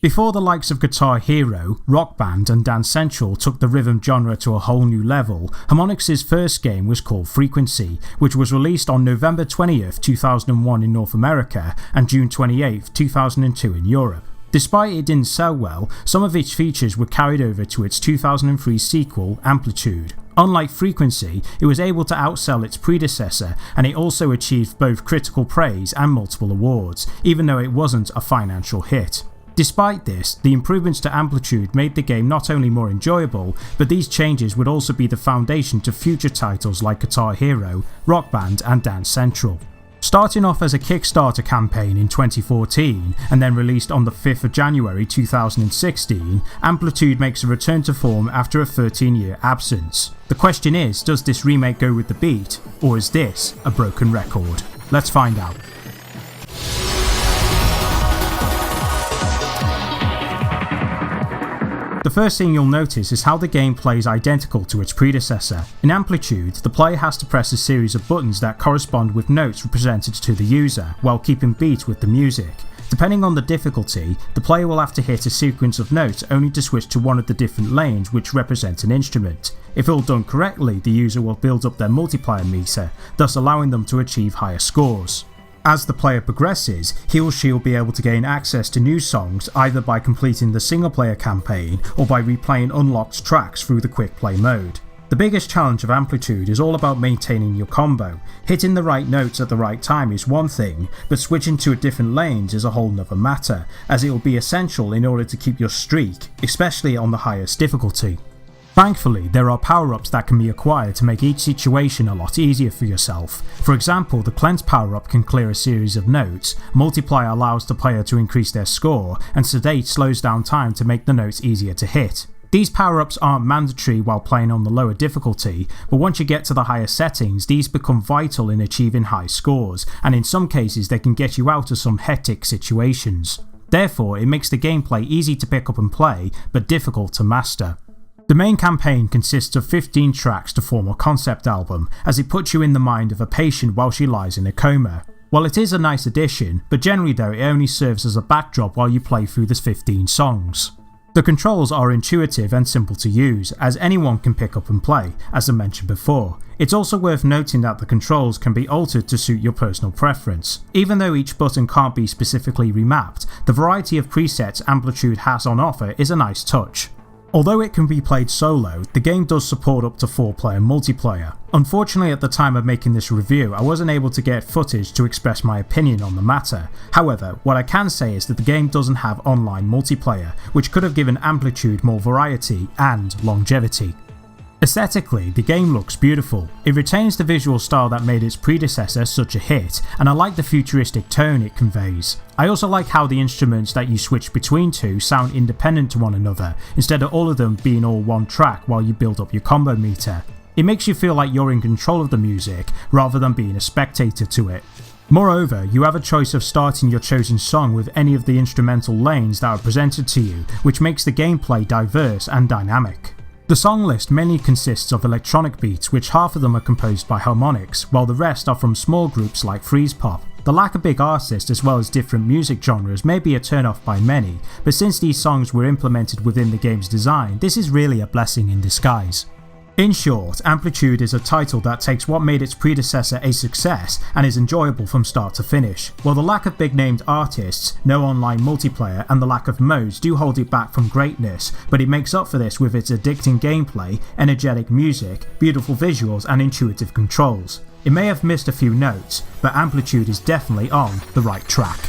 Before the likes of Guitar Hero, Rock Band and Dance Central took the rhythm genre to a whole new level, Harmonix's first game was called Frequency, which was released on November 20th, 2001 in North America and June 28th, 2002 in Europe. Despite it didn't sell well, some of its features were carried over to its 2003 sequel, Amplitude. Unlike Frequency, it was able to outsell its predecessor, and it also achieved both critical praise and multiple awards, even though it wasn't a financial hit. Despite this, the improvements to Amplitude made the game not only more enjoyable, but these changes would also be the foundation to future titles like Guitar Hero, Rock Band and Dance Central. Starting off as a Kickstarter campaign in 2014 and then released on the 5th of January 2016, Amplitude makes a return to form after a 13-year absence. The question is, does this remake go with the beat, or is this a broken record? Let's find out. The first thing you'll notice is how the game plays identical to its predecessor. In Amplitude, the player has to press a series of buttons that correspond with notes represented to the user, while keeping beat with the music. Depending on the difficulty, the player will have to hit a sequence of notes only to switch to one of the different lanes which represent an instrument. If all done correctly, the user will build up their multiplier meter, thus allowing them to achieve higher scores. As the player progresses, he or she will be able to gain access to new songs either by completing the single player campaign or by replaying unlocked tracks through the quick play mode. The biggest challenge of Amplitude is all about maintaining your combo. Hitting the right notes at the right time is one thing, but switching to different lanes is a whole nother matter, as it will be essential in order to keep your streak, especially on the highest difficulty. Thankfully, there are power-ups that can be acquired to make each situation a lot easier for yourself. For example, the Cleanse power-up can clear a series of notes, Multiply allows the player to increase their score, and Sedate slows down time to make the notes easier to hit. These power-ups aren't mandatory while playing on the lower difficulty, but once you get to the higher settings, these become vital in achieving high scores, and in some cases they can get you out of some hectic situations. Therefore, it makes the gameplay easy to pick up and play, but difficult to master. The main campaign consists of 15 tracks to form a concept album, as it puts you in the mind of a patient while she lies in a coma. Well, it is a nice addition, but generally though it only serves as a backdrop while you play through the 15 songs. The controls are intuitive and simple to use, as anyone can pick up and play, as I mentioned before. It's also worth noting that the controls can be altered to suit your personal preference. Even though each button can't be specifically remapped, the variety of presets Amplitude has on offer is a nice touch. Although it can be played solo, the game does support up to 4-player multiplayer. Unfortunately, at the time of making this review, I wasn't able to get footage to express my opinion on the matter. However, what I can say is that the game doesn't have online multiplayer, which could have given Amplitude more variety and longevity. Aesthetically, the game looks beautiful. It retains the visual style that made its predecessor such a hit, and I like the futuristic tone it conveys. I also like how the instruments that you switch between two sound independent to one another, instead of all of them being all one track while you build up your combo meter. It makes you feel like you're in control of the music, rather than being a spectator to it. Moreover, you have a choice of starting your chosen song with any of the instrumental lanes that are presented to you, which makes the gameplay diverse and dynamic. The song list mainly consists of electronic beats, which half of them are composed by Harmonix, while the rest are from small groups like Freeze Pop. The lack of big artists as well as different music genres may be a turn-off by many, but since these songs were implemented within the game's design, this is really a blessing in disguise. In short, Amplitude is a title that takes what made its predecessor a success and is enjoyable from start to finish. While the lack of big named artists, no online multiplayer and the lack of modes do hold it back from greatness, but it makes up for this with its addicting gameplay, energetic music, beautiful visuals and intuitive controls. It may have missed a few notes, but Amplitude is definitely on the right track.